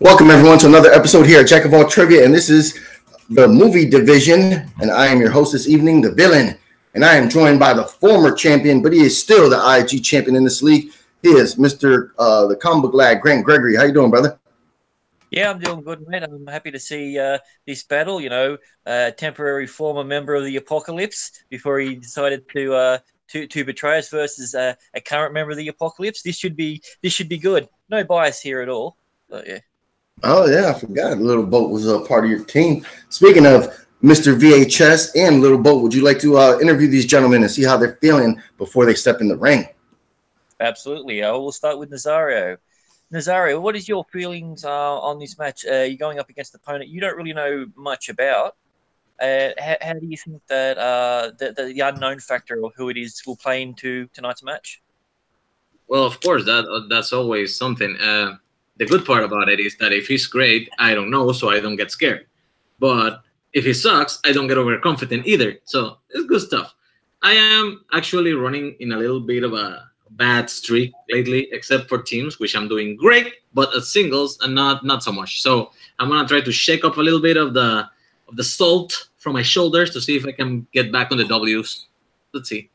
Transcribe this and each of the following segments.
Welcome everyone to another episode here at Jack of All Trivia, and this is the movie division, and I am your host this evening, the villain, and I am joined by the former champion, but he is still the IG champion in this league. He is Mr. The Comic Lad, Grant Gregory. How you doing, brother? Yeah, I'm doing good, mate. I'm happy to see this battle. Temporary former member of the Apocalypse before he decided to betray us versus a current member of the Apocalypse. This should be good. No bias here at all. But yeah. Oh yeah, I forgot. Little Boat was a part of your team. Speaking of Mr. VHS and Little Boat, would you like to interview these gentlemen and see how they're feeling before they step in the ring? Absolutely. We'll start with Nazario. Nazario, what is your feelings on this match? You're going up against an opponent you don't really know much about. How do you think that the unknown factor of who it is will play into tonight's match? Well, of course, that's always something. The good part about it is that if he's great, I don't know, so I don't get scared. But if he sucks, I don't get overconfident either. So it's good stuff. I am actually running in a little bit of a bad streak lately, except for teams, which I'm doing great, but at singles and not so much. So I'm gonna try to shake up a little bit of the salt from my shoulders to see if I can get back on the W's. Let's see.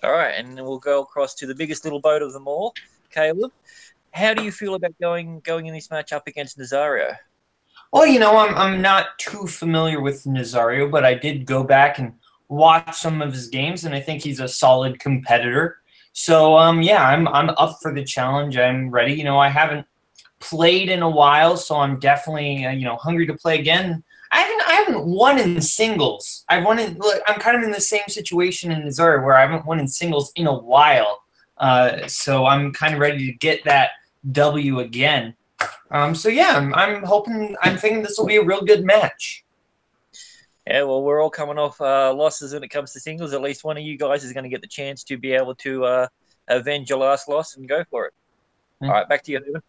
All right, and then we'll go across to the biggest little boat of them all, Caleb. How do you feel about going in this match up against Nazario? Well, I'm not too familiar with Nazario, but I did go back and watch some of his games, and I think he's a solid competitor. So, yeah, I'm up for the challenge. I'm ready. I haven't played in a while, so I'm definitely hungry to play again. I haven't won in singles. I'm kind of in the same situation in Nazario where I haven't won in singles in a while. So I'm kind of ready to get that W again. So yeah, I'm thinking this will be a real good match. Yeah, well, we're all coming off losses when it comes to singles. At least one of you guys is going to get the chance to be able to avenge your last loss and go for it. All right, back to you.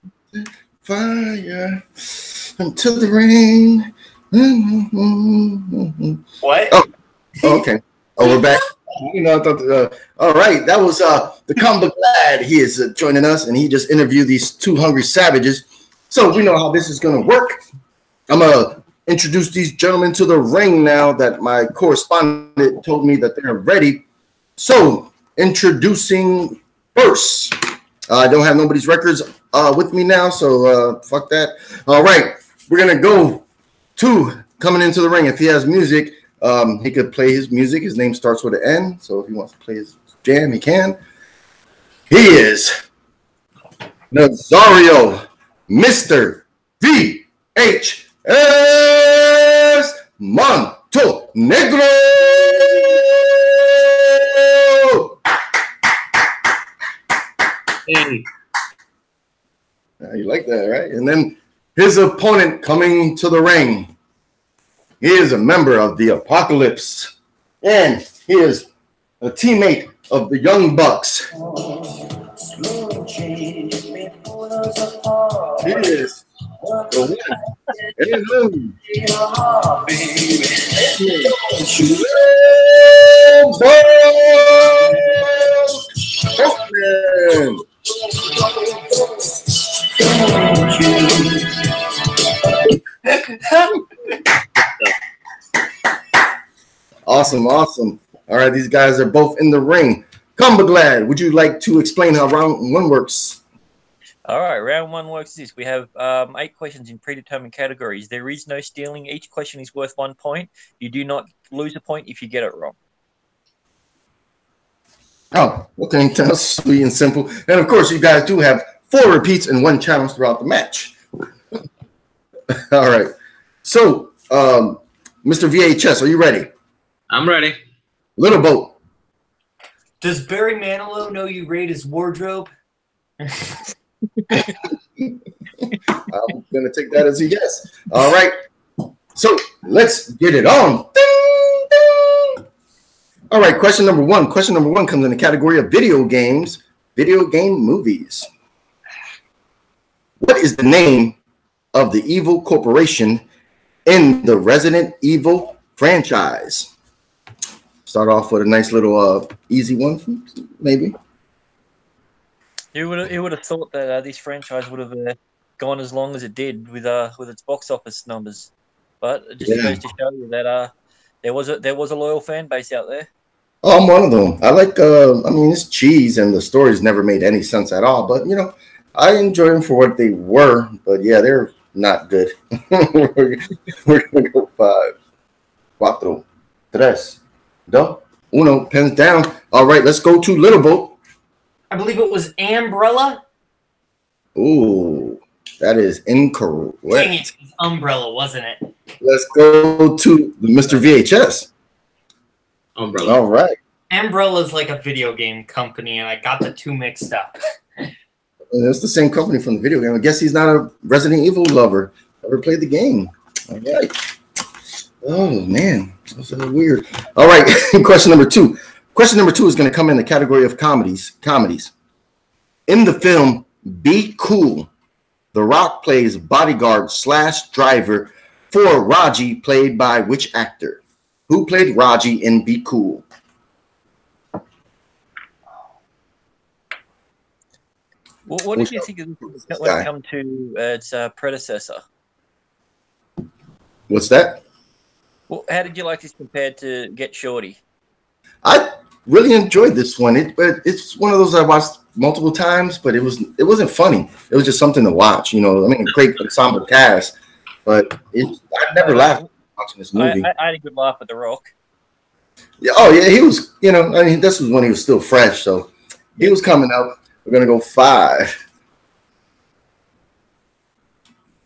Fire into the rain. What? Oh, okay. Oh, we're back. I thought. All right, that was the Comic Lad. He is joining us, and he just interviewed these two hungry savages. So we know how this is going to work. I'm gonna introduce these gentlemen to the ring now that my correspondent told me that they're ready. So introducing first. I don't have nobody's records with me now, so fuck that. All right, we're gonna go to coming into the ring. If he has music, he could play his music. His name starts with an N, so if he wants to play his jam, he can. He is Nazario, Mr. VHS Montenegro. Hey. You like that, right? And then his opponent coming to the ring. He is a member of the Apocalypse, and he is a teammate of the Young Bucks. He is the one and only Boatman. Awesome. All right, these guys are both in the ring. Glad, would you like to explain how round one works? All right, round one works this. We have 8 questions in predetermined categories. There is no stealing. Each question is worth 1 point. You do not lose a point if you get it wrong. Oh, okay. That's sweet and simple. And of course, you guys do have 4 repeats and 1 challenge throughout the match. All right. So, Mr. VHS, are you ready? I'm ready. Little Boat. Does Barry Manilow know you raid his wardrobe? I'm going to take that as a yes. All right. So, let's get it on. Ding, ding. All right, question number 1. Question number 1 comes in the category of video games, video game movies. What is the name of the evil corporation in the Resident Evil franchise? Start off with a nice little easy one, maybe. Who would have thought that this franchise would have gone as long as it did with its box office numbers. But it just goes to show you that there was a loyal fan base out there. Oh, I'm one of them. I like. I mean, it's cheese, and the stories never made any sense at all. But I enjoy them for what they were. But yeah, they're not good. We're gonna go 5, 4, 3, 2, 1. Pens down. All right, let's go to Little Boat. I believe it was Umbrella. Ooh, that is incorrect. Dang it, it was Umbrella, wasn't it? Let's go to Mr. VHS. Umbrella. All right. Umbrella is like a video game company, and I got the two mixed up. It's the same company from the video game. I guess he's not a Resident Evil lover. Never played the game. All right. Oh, man. That's weird. All right. Question number 2. Question number 2 is going to come in the category of comedies. In the film Be Cool, The Rock plays bodyguard / driver for Raji, played by which actor? Who played Raji in Be Cool? What did you think of this when it comes to its predecessor? What's that? Well, how did you like this compared to Get Shorty? I really enjoyed this one. But it's one of those I watched multiple times, but it wasn't funny. It was just something to watch. I mean, great ensemble cast, but I never laughed watching this movie. I had a good laugh at The Rock. Yeah. Oh yeah, he was. I mean, this was when he was still fresh, so he was coming out. We're gonna go 5,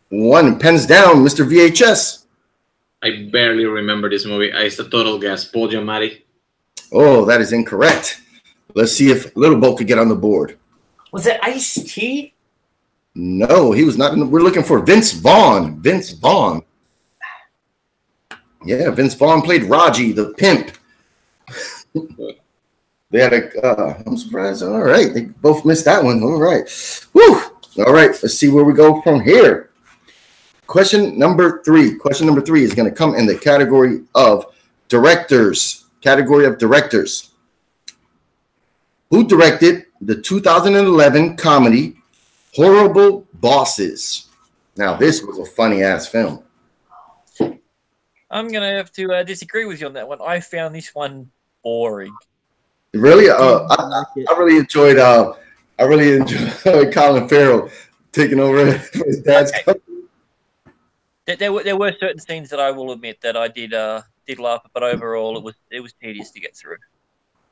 1. Pens down, Mr. VHS. I barely remember this movie. It's a total guess. Paul Giamatti. Oh, that is incorrect. Let's see if Little Boat could get on the board. Was it Ice-T? No, he was not. We're looking for Vince Vaughn. Vince Vaughn. Yeah, Vince Vaughn played Raji, the pimp. They had I'm surprised. All right, they both missed that one. All right. Woo. All right, let's see where we go from here. Question number 3. Question number 3 is going to come in the category of directors. Category of directors. Who directed the 2011 comedy Horrible Bosses? Now, this was a funny-ass film. I'm going to have to disagree with you on that one. I found this one boring. Really? I really enjoyed Colin Farrell taking over for his dad's company. There were certain scenes that I will admit that I did laugh at, but overall it was tedious to get through.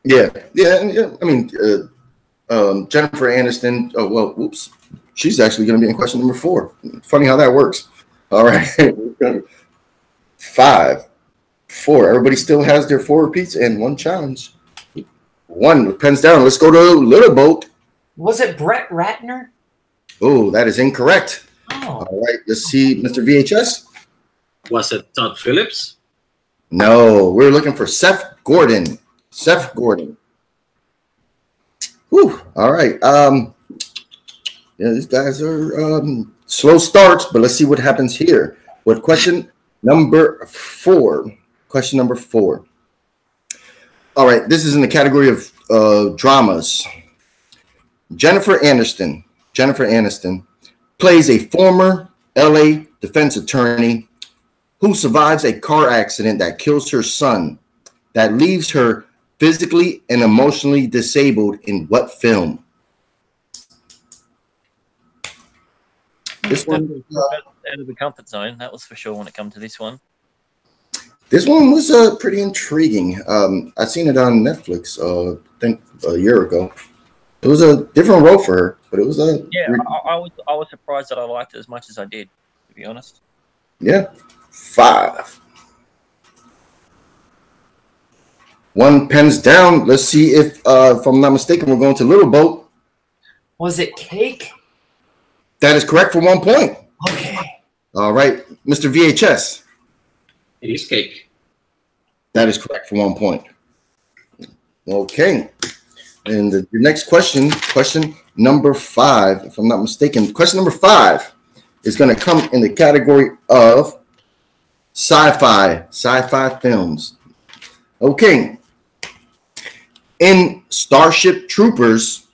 Yeah. I mean, Jennifer Aniston. Oh well, whoops. She's actually going to be in question number 4. Funny how that works. All right, 5, 4. Everybody still has their 4 repeats and 1 challenge. 1 pens down. Let's go to Little Boat. Was it Brett Ratner? Oh, that is incorrect. Oh. All right, let's see, Mr. VHS. Was it Todd Phillips? No, we're looking for Seth Gordon. Seth Gordon. Whew. All right. Yeah, these guys are slow starts, but let's see what happens here. With question number 4. Question number 4. All right, this is in the category of dramas. Jennifer Aniston plays a former LA defense attorney who survives a car accident that kills her son, that leaves her physically and emotionally disabled in what film? This one out of the comfort zone, that was for sure when it comes to this one. This one was pretty intriguing. I seen it on Netflix, I think a year ago. It was a different role for her, but it was a I was surprised that I liked it as much as I did, to be honest. Yeah. 5. 1 pens down. Let's see if I'm not mistaken, we're going to Little Boat. Was it Cake? That is correct for 1 point. Okay. All right, Mr. VHS. It is Cake. That is correct for 1 point. Okay. And the next question number 5, if I'm not mistaken, question number 5 is going to come in the category of sci-fi films. Okay. In Starship Troopers,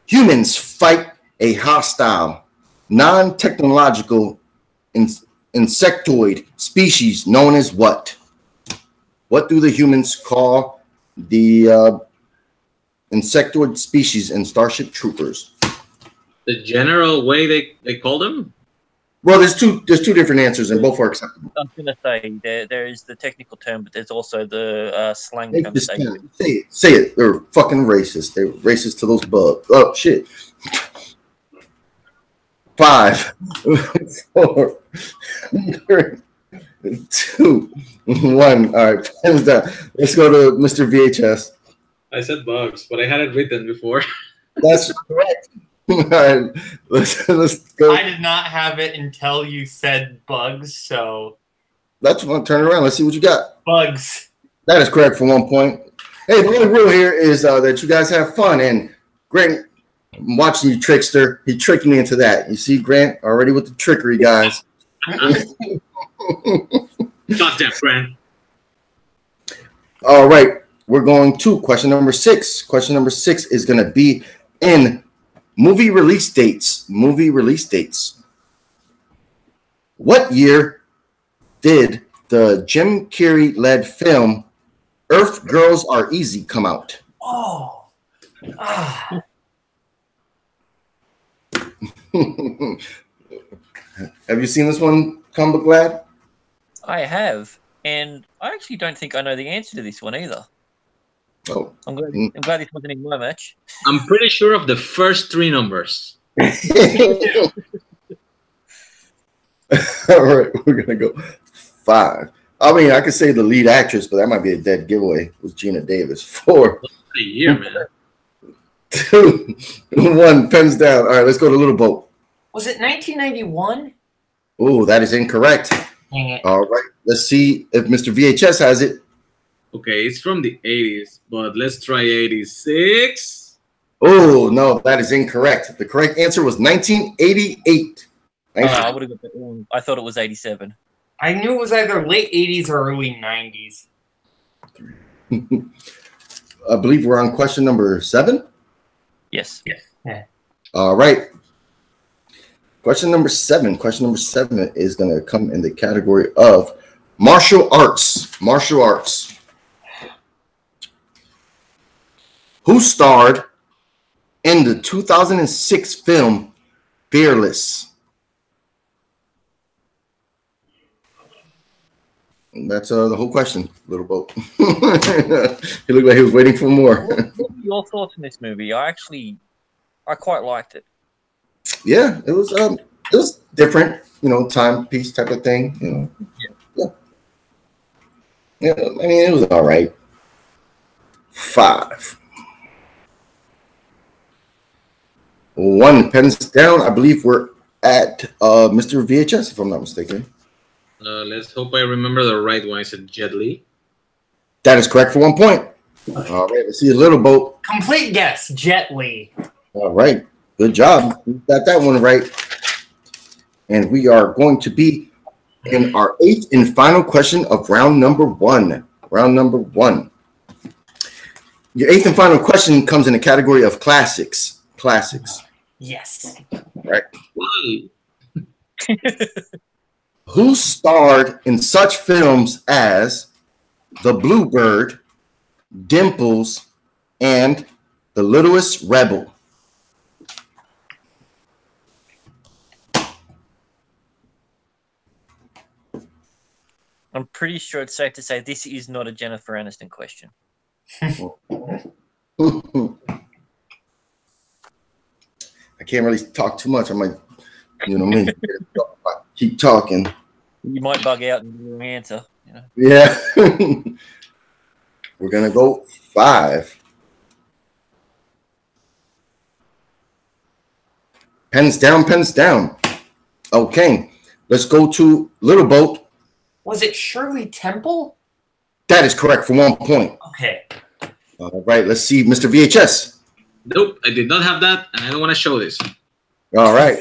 humans fight a hostile non-technological insectoid species known as what? What do the humans call the insectoid species in Starship Troopers? The general way they call them? Well, there's two different answers, and both are acceptable. I was going to say there is the technical term, but there's also the slang term. Say it. They're fucking racist. They're racist to those bugs. Oh shit. 5, 4, 3, 2, 1. All right, hands down. Let's go to Mr. VHS. I said bugs, but I had it written before. That's correct. All right, let's go. I did not have it until you said bugs, so. That's one. Turn it around. Let's see what you got. Bugs. That is correct for 1 point. Hey, the only rule here is that you guys have fun. And Grant, I'm watching you, trickster. He tricked me into that. You see, Grant, already with the trickery, guys. Goddamn, Grant. All right, we're going to question number 6. Question number 6 is going to be in movie release dates. Movie release dates. What year did the Jim Carrey-led film Earth Girls Are Easy come out? Oh. Ah. Have you seen this one, Comic Lad? I have, and I actually don't think I know the answer to this one either. Oh, I'm glad this wasn't in my match. I'm pretty sure of the first 3 numbers. All right, we're gonna go 5. I mean, I could say the lead actress, but that might be a dead giveaway. It was Gina Davis. 4. A year, man. 2, 1. Pens down. All right, let's go to Little Boat. Was it 1991? Oh, that is incorrect. Dang it. All right, let's see if Mr. VHS has it. Okay, it's from the 80s, but let's try 86. Oh, no, that is incorrect. The correct answer was 1988. I would have got that wrong. I thought it was 87. I knew it was either late 80s or early 90s. I believe we're on question number 7. Yes. Yeah. All right. Question number 7. Question number 7 is going to come in the category of martial arts. Martial arts. Who starred in the 2006 film Fearless? And that's the whole question, Little Boat. He looked like he was waiting for more. What were your thoughts on this movie? I quite liked it. Yeah, it was different, timepiece type of thing, Yeah, I mean, it was all right. 5. 1 pens down. I believe we're at Mr. VHS, if I'm not mistaken. Let's hope I remember the right one. I said Jet Li. That is correct for 1 point. All right, let's see a Little Boat. Complete guess, Jet Li. All right, good job. You got that one right. And we are going to be in our 8th and final question of round number 1. Round number 1. Your 8th and final question comes in the category of classics. Classics. Yes. Right. Why? Who starred in such films as The Bluebird, Dimples, and The Littlest Rebel? I'm pretty sure it's safe to say this is not a Jennifer Aniston question. I can't really talk too much. I might, me. Keep talking. You might bug out and give an answer. Yeah. We're going to go 5. Pens down, pens down. Okay. Let's go to Little Boat. Was it Shirley Temple? That is correct for 1 point. Okay. All right. Let's see Mr. VHS. Nope, I did not have that, and I don't want to show this. All right.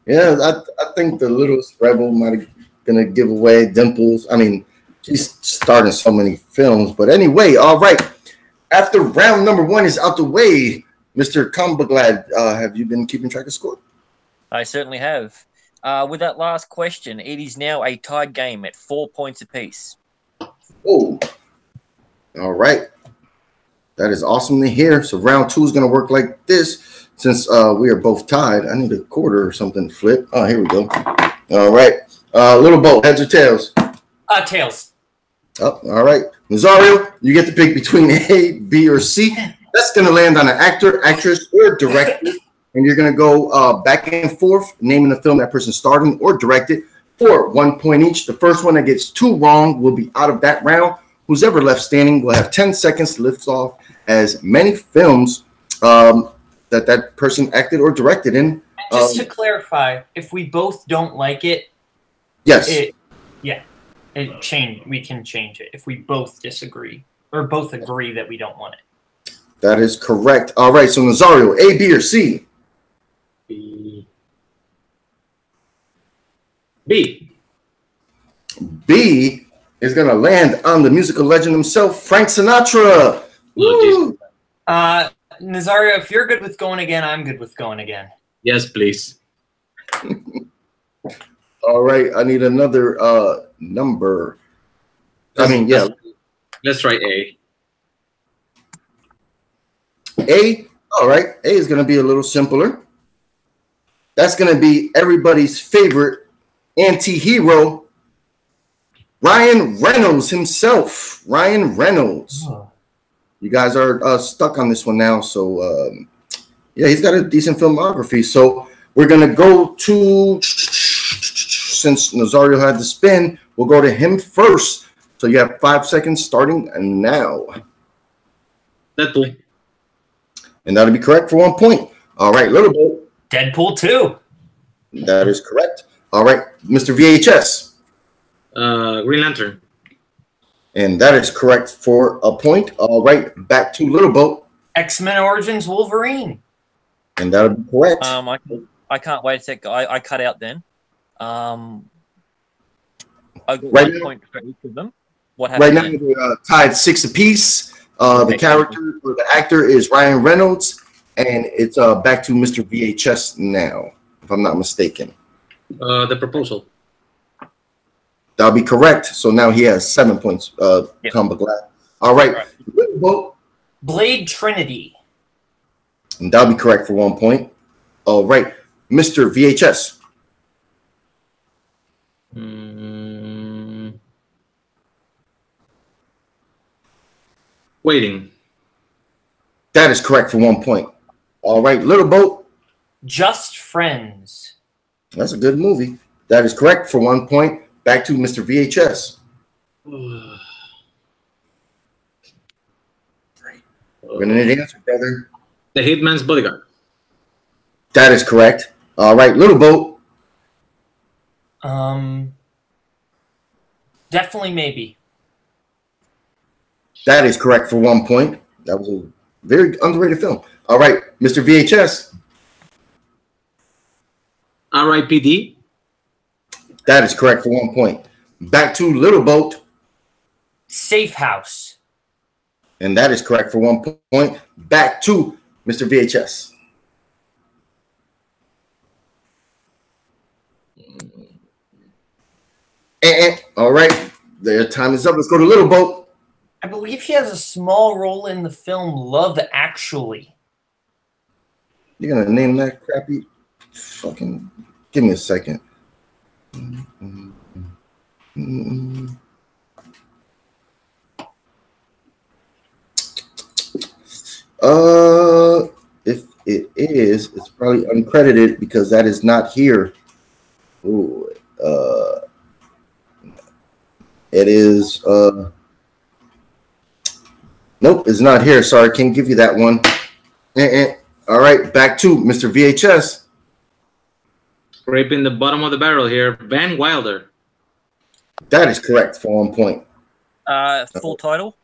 Yeah, I think the Littlest Rebel might have gonna give away Dimples. I mean, she's starting so many films, but anyway, all right. After round number 1 is out the way, Mr. Combaglad, have you been keeping track of score? I certainly have. With that last question, it is now a tied game at 4 points apiece. Oh, all right. That is awesome to hear. So round 2 is going to work like this. Since we are both tied, I need a quarter or something to flip. Oh, here we go. All right. Little Boat, heads or tails? Tails. Oh, all right. Nazario, you get to pick between A, B, or C. That's going to land on an actor, actress, or director. And you're going to go back and forth, naming the film that person starred in or directed for 1 point each. The first one that gets 2 wrong will be out of that round. Who's ever left standing will have 10 seconds to lift off as many films that person acted or directed in. Just to clarify, if we both don't like it, yes, we can change it if we both disagree or both agree that we don't want it. That is correct. All right, so Nazario, A, B, or C? B. B. B is going to land on the musical legend himself, Frank Sinatra. Woo! Nazario, if you're good with going again, I'm good with going again. Yes, please. All right, I need another number. Let's try A. A, all right. A is going to be a little simpler. That's going to be everybody's favorite anti-hero, Ryan Reynolds himself. Ryan Reynolds. Oh. You guys are stuck on this one now. So, yeah, he's got a decent filmography. So we're going to go to, since Nazario had the spin, we'll go to him first. So you have 5 seconds starting now. Deadpool. And that'll be correct for 1 point. All right, Little Boat. Deadpool 2. That is correct. All right, Mr. VHS. Green Lantern. And that is correct for a point. All right, back to Little Boat. X-Men Origins Wolverine. And that'll be correct. I can't wait a sec. I cut out then. I got Right 1 now- point for each of them. What Right happened? now, we're tied 6 apiece. The character or the actor is Ryan Reynolds, and it's back to Mr. VHS now, if I'm not mistaken. The Proposal. That'll be correct. So now he has 7 points. Yep. Tom Glad. All right, Right. Little Boat. Blade Trinity. And that'll be correct for 1 point. All right, Mr. VHS. Waiting. That is correct for 1 point. All right, Little Boat. Just Friends. That's a good movie. That is correct for 1 point. Back to Mr. VHS. We're gonna need an answer, brother. The Hitman's Bodyguard. That is correct. All right, Little Boat. Definitely maybe. That is correct for 1 point. That was a very underrated film. All right, Mr. VHS. R.I.P.D. That is correct for 1 point. Back to Little Boat. Safe House. And that is correct for 1 point. Back to Mr. VHS. All right, their time is up. Let's go to Little Boat. I believe he has a small role in the film Love Actually. You're gonna name that crappy fucking. Give me a second. If it is, it's probably uncredited because that is not here. Ooh, it is. Nope, it's not here. Sorry, can't give you that one. All right, back to Mr. VHS. Scraping the bottom of the barrel here. Van Wilder. That is correct for 1 point. Full title?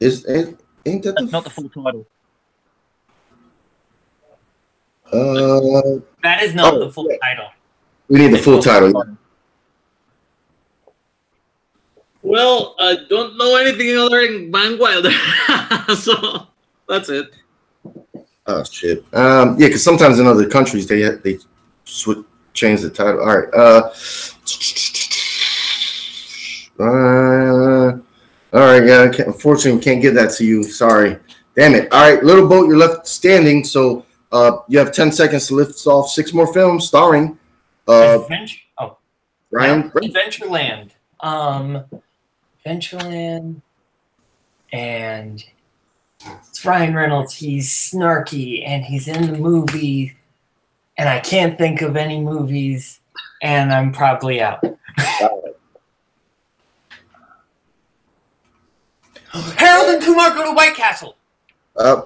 Ain't that That's not the full title. That is not the full title. We need the full title. Well, I don't know anything other than Van Wilder. So that's it. Oh shit. Yeah, because sometimes in other countries they change the title. All right. All right. Yeah. Unfortunately, can't give that to you. Sorry. Damn it. All right, Little Boat, you're left standing. So you have 10 seconds to lift off 6 more films starring Ryan. Adventureland. Adventureland, and it's Ryan Reynolds. He's snarky, and he's in the movie, and I can't think of any movies, and I'm probably out. Harold and Kumar Go to White Castle.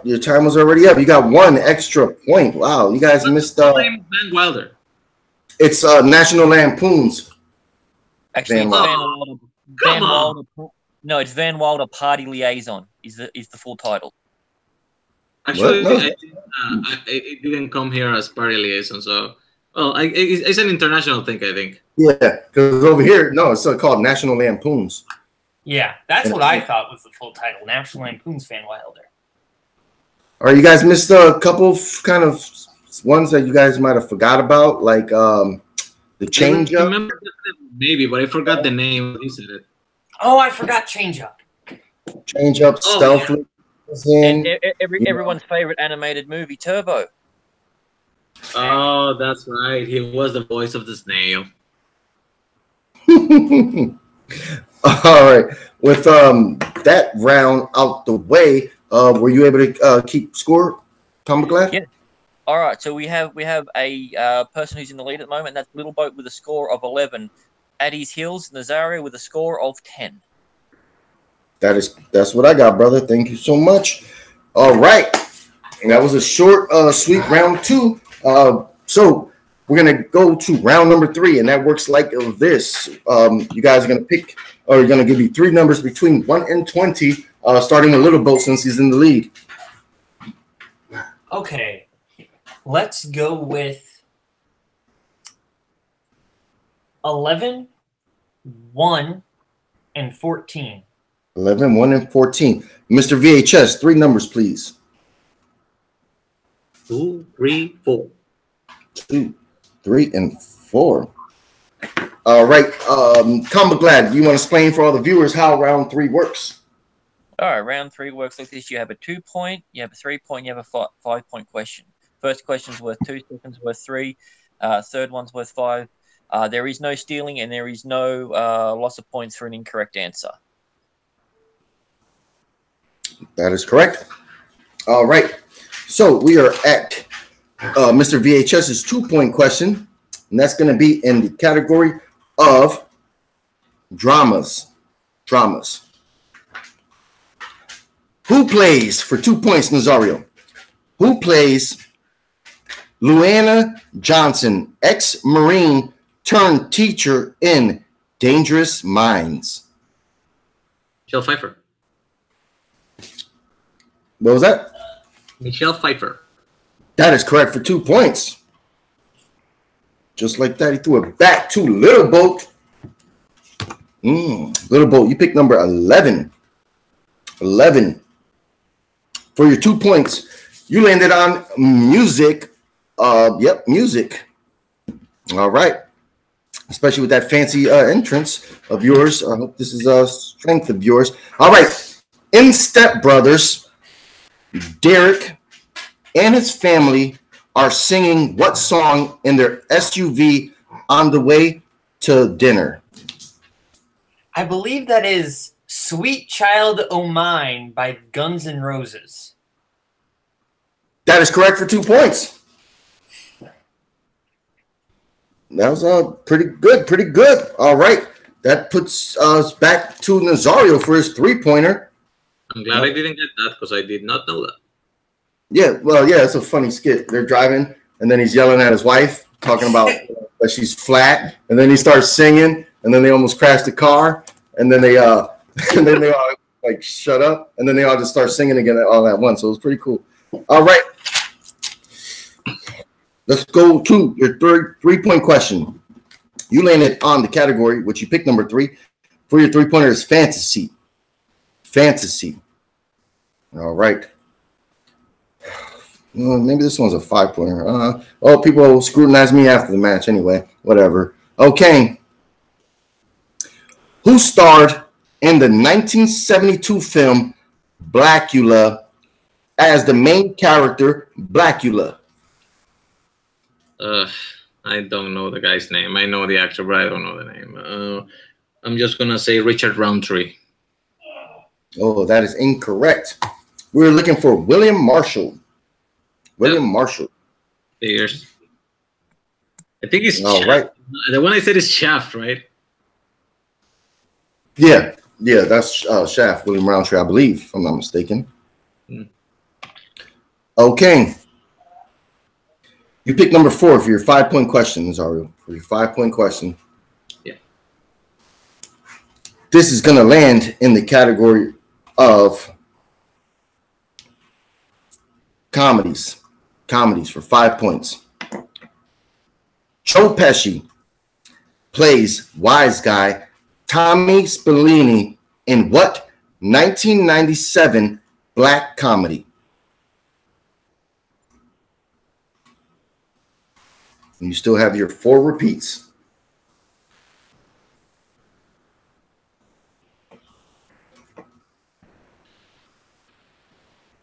Your time was already up. You got 1 extra point. Wow, you guys missed. Van Wilder. It's National Lampoons. Actually, Van Van Come Wilder. on. No, it's Van Wilder Party Liaison. Is the full title? Actually, What? No. it didn't come here as party liaison, so it's an international thing, I think. Yeah, because over here, no, it's called National Lampoons. Yeah, that's what I thought was the full title. National Lampoon's Van Wilder. All right, you guys missed a couple of kind of ones that you guys might have forgot about, like the change I up. remember maybe, but I forgot the name. He said it. Oh, I forgot Change Up. Change up, stealth. And everyone's favorite animated movie, Turbo. Oh, that's right. He was the voice of the snail. All right. With that round out the way, were you able to keep score, Tom McGlad? Yeah. All right. So we have a person who's in the lead at the moment. That's Little Boat with a score of 11. At his heels, Nazario with a score of 10. That's what I got, brother. Thank you so much. All right. And that was a short, sweet round 2. So we're gonna go to round number 3, and that works like this. You guys are gonna pick, or you're gonna give you 3 numbers between 1 and 20, starting with Little Boat since he's in the lead. Okay, let's go with 11, 1, and 14. 11, 1, and 14. Mr. VHS, 3 numbers, please. 2, 3, 4. 2, 3, and 4. All right. Combo Glad, do you want to explain for all the viewers how round 3 works? All right. Round 3 works like this. You have a 2-point, you have a 3-point, you have a 5-point question. First question's worth 2, second's worth 3, third one's worth 5. There is no stealing, and there is no loss of points for an incorrect answer. That is correct. All right. So we are at Mr. VHS's 2-point question, and that's going to be in the category of dramas. Dramas. Who plays, for 2 points, Nazario, who plays Luana Johnson, ex-Marine turned teacher in Dangerous Minds? Michelle Pfeiffer. What was that? Michelle Pfeiffer. That is correct for 2 points. Just like that, he threw it back to Little Boat. Little Boat, you picked number 11. 11. For your 2 points, you landed on music. Yep, music. All right. Especially with that fancy entrance of yours. I hope this is a strength of yours. All right. In Step Brothers, Derek and his family are singing what song in their SUV on the way to dinner? I believe that is Sweet Child O' Mine by Guns N' Roses. That is correct for 2 points. That was pretty good, pretty good. All right. That puts us back to Nazario for his 3-pointer. I'm glad I didn't get that because I did not know that. Yeah, well, yeah, it's a funny skit. They're driving, and then he's yelling at his wife, talking about that she's flat, and then he starts singing, and then they almost crash the car, and then they all like shut up, and then they all just start singing again all at once. So it was pretty cool. All right, let's go to your 3-point question. You landed on the category, which you picked number 3. For your 3-pointer is fantasy. Fantasy. All right. Well, maybe this one's a 5-pointer. Oh, people scrutinize me after the match anyway. Whatever. Okay. Who starred in the 1972 film Blackula as the main character, Blackula? I don't know the guy's name. I know the actor, but I don't know the name. I'm just gonna say Richard Roundtree. Oh, that is incorrect. We're looking for William Marshall. William Marshall. Figures. I think it's All Shaft. right. The one I said is Shaft, right? Yeah, that's Shaft, William Roundtree, I believe, if I'm not mistaken. Okay. You pick number 4 for your 5-point question, Nazario. For your 5-point question. Yeah. This is going to land in the category of comedies. Comedies for 5 points. Joe Pesci plays wise guy Tommy Spallini in what 1997 black comedy? And you still have your 4 repeats.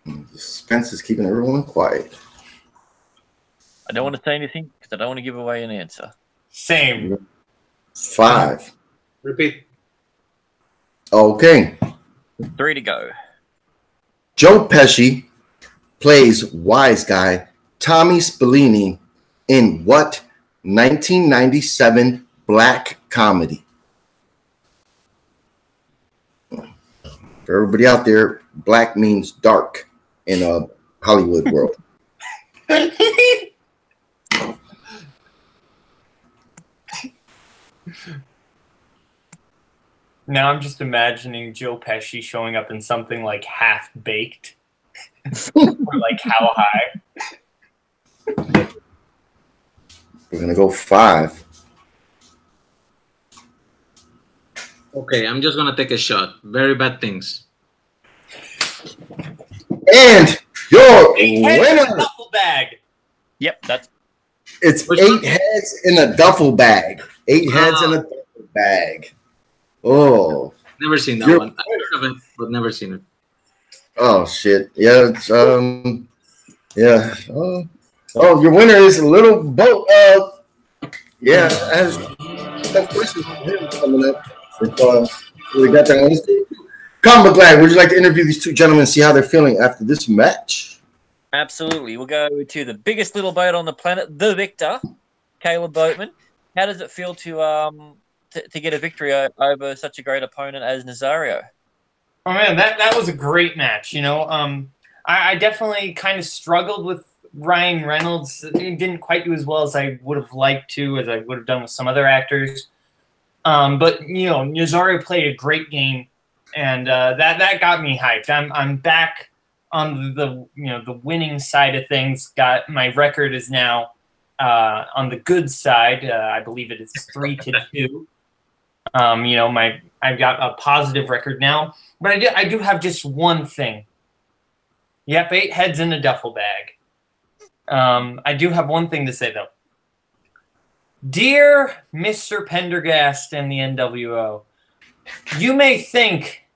The suspense is keeping everyone quiet. I don't want to say anything because I don't want to give away an answer. Same. 5. Repeat. Okay. 3 to go. Joe Pesci plays wise guy Tommy Spallini in what 1997 black comedy? For everybody out there, black means dark in a Hollywood world. Now I'm just imagining Joe Pesci showing up in something like Half Baked. Or like How High. We're going to go 5. Okay, I'm just gonna take a shot. Very bad things. And your 8 heads in a winner. duffel bag. Yep, that's It's 8 heads in a duffel bag. 8 heads in a duffel bag. Oh. Never seen that one. I heard of it, but never seen it. Oh shit. Yeah, it's yeah. Oh, your winner is a little boat. Yeah, I have tough questions for him coming up. We got that one. Combo Glad, would you like to interview these 2 gentlemen and see how they're feeling after this match? absolutely. We'll go to the biggest little boat on the planet, the victor, Caleb Boatman. How does it feel to get a victory over such a great opponent as Nazario? Oh man, that was a great match. You know, I definitely kind of struggled with Ryan Reynolds. He didn't quite do as well as I would have liked to, as I would have done with some other actors. But you know, Nazario played a great game, and that got me hyped. I'm back on the the winning side of things. Got my record is now on the good side. I believe it is 3-2. You know, I've got a positive record now. But I do have just one thing. Yep, 8 heads in a duffel bag. I do have one thing to say, though. Dear Mr. Pendergast and the NWO, you may think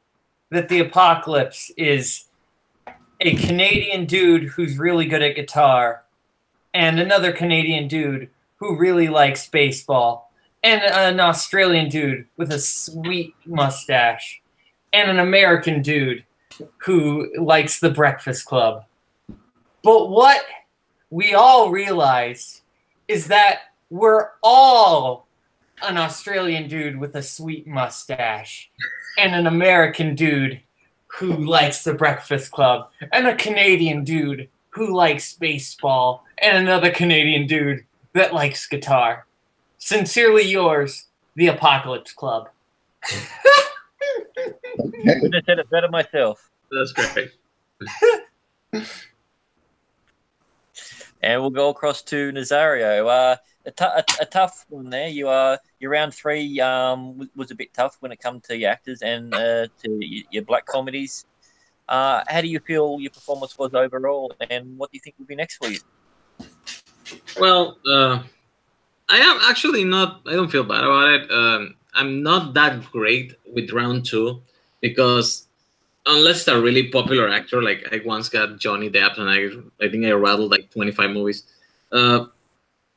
that the Apocalypse is a Canadian dude who's really good at guitar and another Canadian dude who really likes baseball and an Australian dude with a sweet mustache and an American dude who likes the Breakfast Club. But what we all realize is that we're all an Australian dude with a sweet mustache and an American dude who likes the Breakfast Club and a Canadian dude who likes baseball and another Canadian dude that likes guitar. Sincerely yours, the Apocalypse Club. Couldn't have said it better myself. That's great. And we'll go across to Nazario. A tough one there. Your round 3 was a bit tough when it comes to your actors and to your black comedies. How do you feel your performance was overall, and what do you think will be next for you? Well, I am actually not. I don't feel bad about it. I'm not that great with round two because unless it's a really popular actor, like I once got Johnny Depp, and I think I rattled like 25 movies. Uh,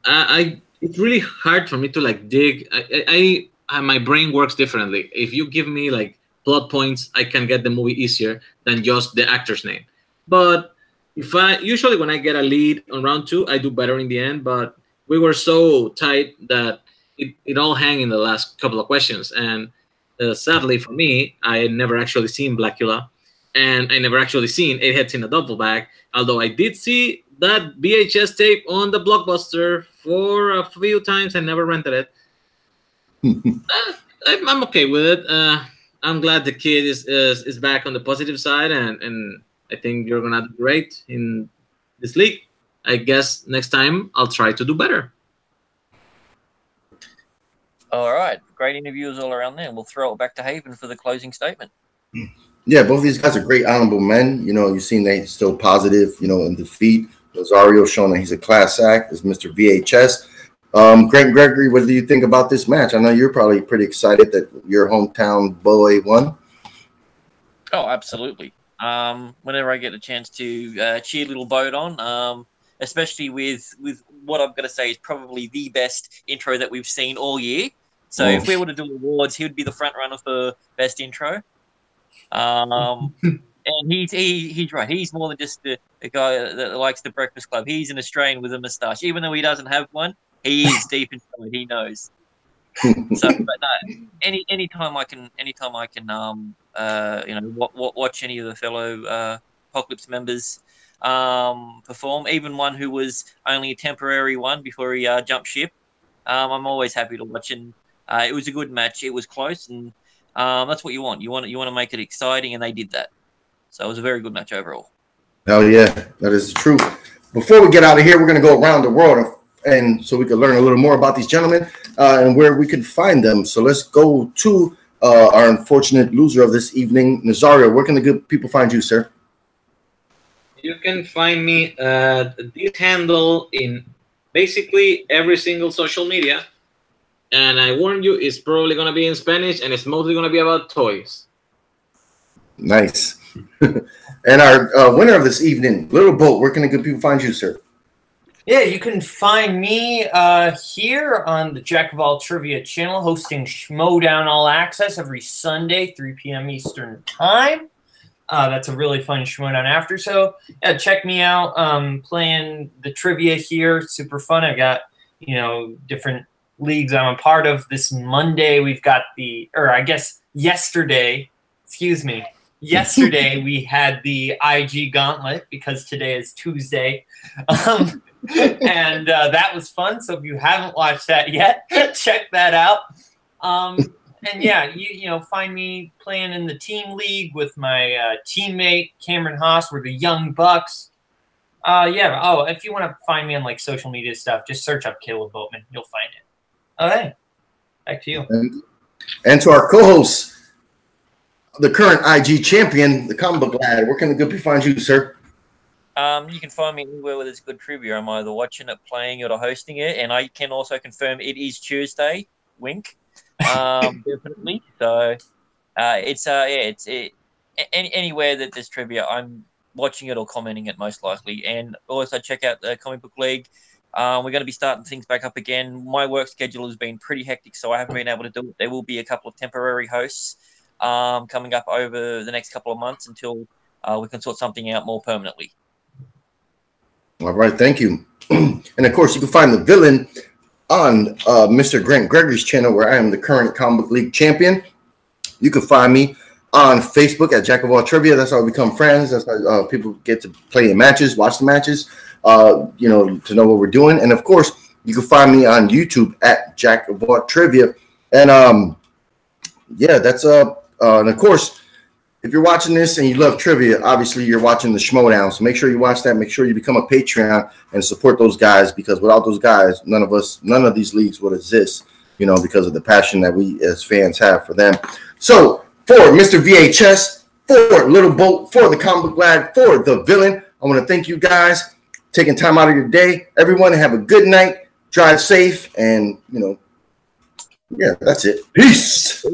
I it's really hard for me to like dig. My brain works differently. If you give me like plot points, I can get the movie easier than just the actor's name. But if I usually when I get a lead on round two, I do better in the end. But we were so tight that it all hang in the last couple of questions. And sadly for me, I had never actually seen Blackula, and I never actually seen Eight Heads in a Duffel Bag. Although I did see that VHS tape on the Blockbuster for a few times, I never rented it. I'm okay with it. I'm glad the kid is back on the positive side, and I think you're gonna do great in this league. I guess next time I'll try to do better. All right, great interviews all around there. We'll throw it back to Haven for the closing statement. Yeah, both of these guys are great, honorable men. You know, you've seen they still positive, you know, in defeat. Nazario showing that he's a class act as Mr. VHS. Greg Gregory, what do you think about this match? I know you're probably pretty excited that your hometown boy won. Oh, absolutely. Whenever I get a chance to cheer little Boat on, especially with what I'm going to say is probably the best intro that we've seen all year. So if we were to do awards, he would be the front runner for best intro. And he's right. He's more than just a guy that likes the Breakfast Club. He's an Australian with a moustache. Even though he doesn't have one, he is deep inside. He knows. So, but no, anytime I can, watch any of the fellow Apocalypse members perform, even one who was only a temporary one before he jumped ship. I'm always happy to watch, and it was a good match. It was close, and that's what you want. You want to make it exciting, and they did that. So it was a very good match overall. Oh yeah, that is the truth. Before we get out of here, we're going to go around the world, and so we can learn a little more about these gentlemen and where we can find them. So let's go to our unfortunate loser of this evening, Nazario. Where can the good people find you, sir? You can find me at this handle in basically every single social media. And I warn you, it's probably going to be in Spanish, and it's mostly going to be about toys. Nice. And our winner of this evening, Little Boat, where can the good people find you, sir? Yeah, you can find me here on the Jack of All Trivia channel, hosting Schmodown All Access every Sunday, 3 p.m. Eastern Time. That's a really fun Schmodown after. So yeah, check me out. Playing the trivia here, super fun. I got different leagues I'm a part of. This Monday we've got yesterday. Excuse me. Yesterday we had the IG Gauntlet because today is Tuesday. And that was fun. So if you haven't watched that yet, check that out. And yeah, you find me playing in the team league with my teammate Cameron Haas. We're the Young Bucks. Yeah. Oh, if you want to find me on like social media stuff, just search up Caleb Boatman. You'll find it. All right. Back to you. And to our co-host, the current IG champion, the comic book lad. Where can the good people find you, sir? You can find me anywhere where there's good trivia. I'm either watching it, playing it, or hosting it. And I can also confirm it is Tuesday. Wink. Definitely. So it's anywhere that there's trivia, I'm watching it or commenting it most likely. And also check out the Comic Book League. We're going to be starting things back up again. My work schedule has been pretty hectic, so I haven't been able to do it. There will be a couple of temporary hosts coming up over the next couple of months until we can sort something out more permanently. All right, thank you. And of course, you can find the villain on Mr. Grant Gregory's channel, where I am the current Comic Book League champion. You can find me on Facebook at Jack of All Trivia. That's how we become friends. That's how people get to play in matches, watch the matches, to know what we're doing. And of course, you can find me on YouTube at Jack of All Trivia. And yeah, that's and of course, if you're watching this and you love trivia, obviously you're watching the Schmodown. So make sure you watch that. Make sure you become a Patreon and support those guys, because without those guys, none of these leagues would exist, because of the passion that we as fans have for them. So for Mr. VHS, for Little Boat, for the Comic Book Lad, for the Villain. I want to thank you guys taking time out of your day. Everyone, have a good night. Drive safe, and yeah, that's it. Peace.